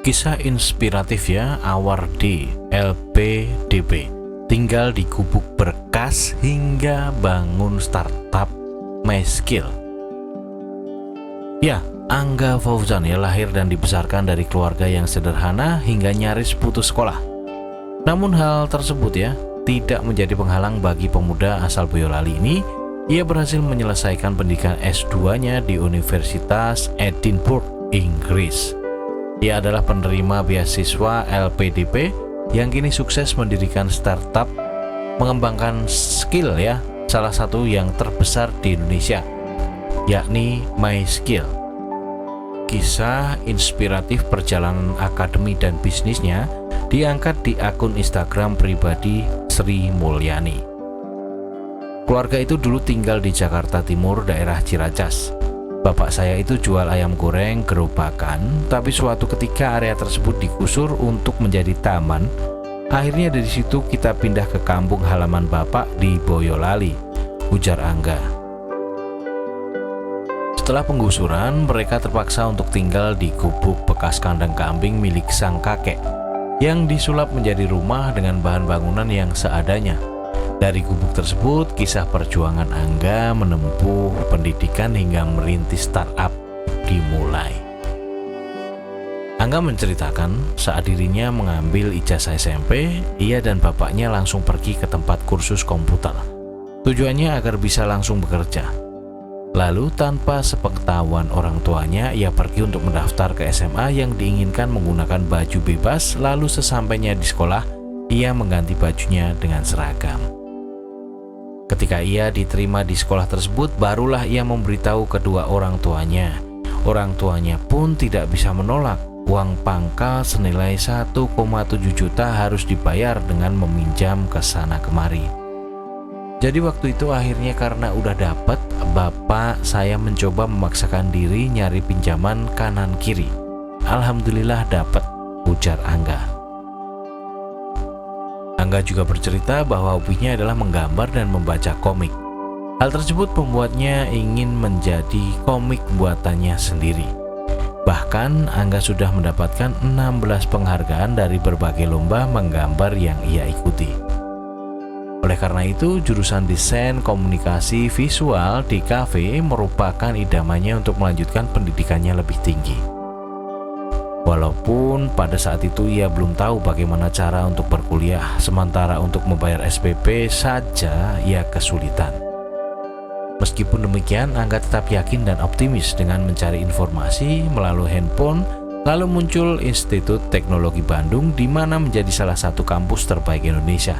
Kisah inspiratif ya, Awardi LPDP. Tinggal di gubuk berkas hingga bangun startup MySkill. Ya, Angga Fauzan ya lahir dan dibesarkan dari keluarga yang sederhana hingga nyaris putus sekolah. Namun hal tersebut ya tidak menjadi penghalang bagi pemuda asal Boyolali ini. Ia berhasil menyelesaikan pendidikan S2-nya di Universitas Edinburgh, Inggris. Ia adalah penerima beasiswa LPDP yang kini sukses mendirikan startup mengembangkan skill ya, salah satu yang terbesar di Indonesia, yakni MySkill. Kisah inspiratif perjalanan akademi dan bisnisnya diangkat di akun Instagram pribadi Sri Mulyani. Keluarga itu dulu tinggal di Jakarta Timur, daerah Ciracas. Bapak saya itu jual ayam goreng gerobakan, tapi suatu ketika area tersebut digusur untuk menjadi taman. Akhirnya dari situ kita pindah ke kampung halaman Bapak di Boyolali, ujar Angga. Setelah penggusuran, mereka terpaksa untuk tinggal di gubuk bekas kandang kambing milik sang kakek yang disulap menjadi rumah dengan bahan bangunan yang seadanya. Dari gubuk tersebut, kisah perjuangan Angga menempuh pendidikan hingga merintis startup dimulai. Angga menceritakan saat dirinya mengambil ijazah SMP, ia dan bapaknya langsung pergi ke tempat kursus komputer. Tujuannya agar bisa langsung bekerja. Lalu tanpa sepengetahuan orang tuanya, ia pergi untuk mendaftar ke SMA yang diinginkan menggunakan baju bebas. Lalu sesampainya di sekolah, ia mengganti bajunya dengan seragam. Ketika ia diterima di sekolah tersebut, barulah ia memberitahu kedua orang tuanya. Orang tuanya pun tidak bisa menolak. Uang pangkal senilai 1,7 juta harus dibayar dengan meminjam ke sana kemari. Jadi waktu itu akhirnya karena udah dapet, bapak saya mencoba memaksakan diri nyari pinjaman kanan kiri. Alhamdulillah dapet, ujar Angga. Angga juga bercerita bahwa hobinya adalah menggambar dan membaca komik. Hal tersebut membuatnya ingin menjadi komik buatannya sendiri. Bahkan Angga sudah mendapatkan 16 penghargaan dari berbagai lomba menggambar yang ia ikuti. Oleh karena itu, jurusan desain komunikasi visual di KV merupakan idamannya untuk melanjutkan pendidikannya lebih tinggi. Walaupun pada saat itu ia belum tahu bagaimana cara untuk berkuliah, sementara untuk membayar SPP saja ia kesulitan. Meskipun demikian, Angga tetap yakin dan optimis dengan mencari informasi melalui handphone. Lalu muncul Institut Teknologi Bandung, di mana menjadi salah satu kampus terbaik Indonesia.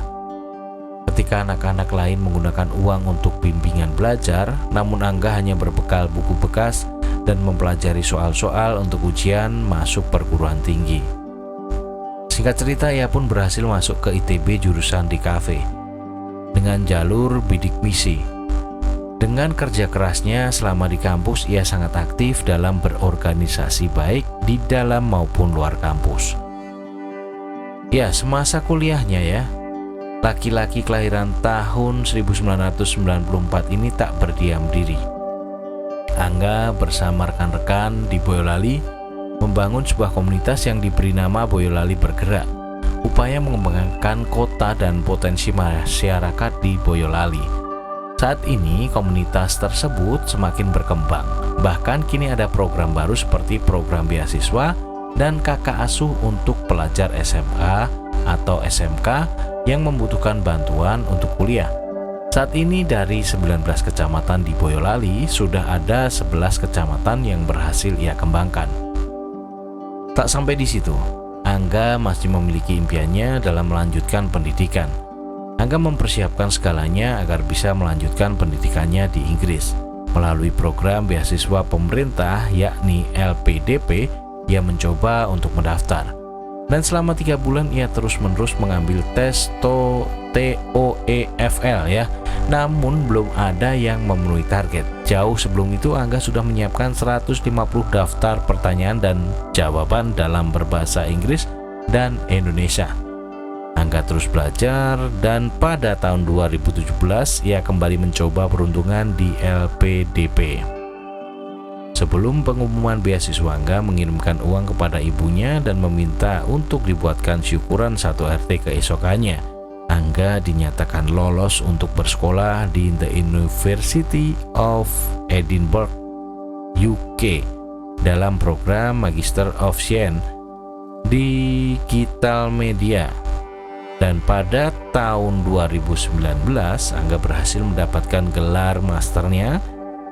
Ketika anak-anak lain menggunakan uang untuk bimbingan belajar, namun Angga hanya berbekal buku bekas dan mempelajari soal-soal untuk ujian masuk perguruan tinggi. Singkat cerita, ia pun berhasil masuk ke ITB jurusan di KV dengan jalur bidik misi. Dengan kerja kerasnya selama di kampus, ia sangat aktif dalam berorganisasi baik di dalam maupun luar kampus. Ya, semasa kuliahnya ya, laki-laki kelahiran tahun 1994 ini tak berdiam diri. Angga bersama rekan-rekan di Boyolali membangun sebuah komunitas yang diberi nama Boyolali Bergerak. Upaya mengembangkan kota dan potensi masyarakat di Boyolali. Saat ini komunitas tersebut semakin berkembang. Bahkan kini ada program baru seperti program beasiswa dan kakak asuh untuk pelajar SMA atau SMK yang membutuhkan bantuan untuk kuliah. Saat ini dari 19 kecamatan di Boyolali, sudah ada 11 kecamatan yang berhasil ia kembangkan. Tak sampai di situ, Angga masih memiliki impiannya dalam melanjutkan pendidikan. Angga mempersiapkan segalanya agar bisa melanjutkan pendidikannya di Inggris. Melalui program beasiswa pemerintah yakni LPDP, ia mencoba untuk mendaftar. Dan selama 3 bulan ia terus-menerus mengambil tes TOEFL ya. Namun belum ada yang memenuhi target. Jauh sebelum itu Angga sudah menyiapkan 150 daftar pertanyaan dan jawaban dalam berbahasa Inggris dan Indonesia. Angga terus belajar dan pada tahun 2017 ia kembali mencoba peruntungan di LPDP. Sebelum pengumuman beasiswa, Angga mengirimkan uang kepada ibunya dan meminta untuk dibuatkan syukuran 1 RT keesokannya. Angga dinyatakan lolos untuk bersekolah di The University of Edinburgh, UK dalam program Magister of Science Digital Media. Dan pada tahun 2019 Angga berhasil mendapatkan gelar masternya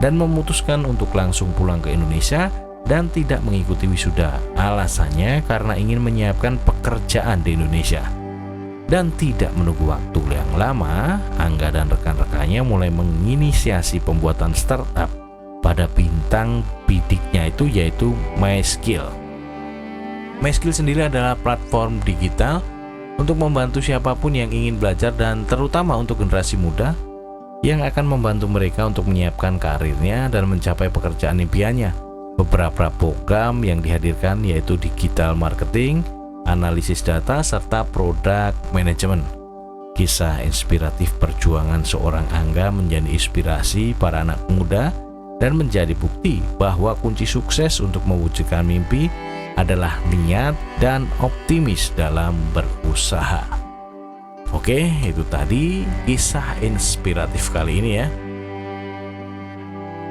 dan memutuskan untuk langsung pulang ke Indonesia dan tidak mengikuti wisuda. Alasannya karena ingin menyiapkan pekerjaan di Indonesia. Dan tidak menunggu waktu yang lama, Angga dan rekan-rekannya mulai menginisiasi pembuatan startup pada bintang bidiknya yaitu MySkill. MySkill sendiri adalah platform digital untuk membantu siapapun yang ingin belajar dan terutama untuk generasi muda yang akan membantu mereka untuk menyiapkan karirnya dan mencapai pekerjaan impiannya. Beberapa program yang dihadirkan yaitu digital marketing, analisis data, serta product management. Kisah inspiratif perjuangan seorang Angga menjadi inspirasi para anak muda dan menjadi bukti bahwa kunci sukses untuk mewujudkan mimpi adalah niat dan optimis dalam berusaha. Oke, itu tadi kisah inspiratif kali ini ya,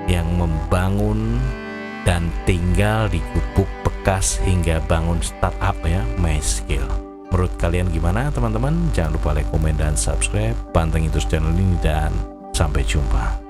yang membangun dan tinggal di gubuk bekas hingga bangun startup ya, MySkill. Menurut kalian gimana teman-teman? Jangan lupa like, komen, dan subscribe. Pantengin terus channel ini dan sampai jumpa.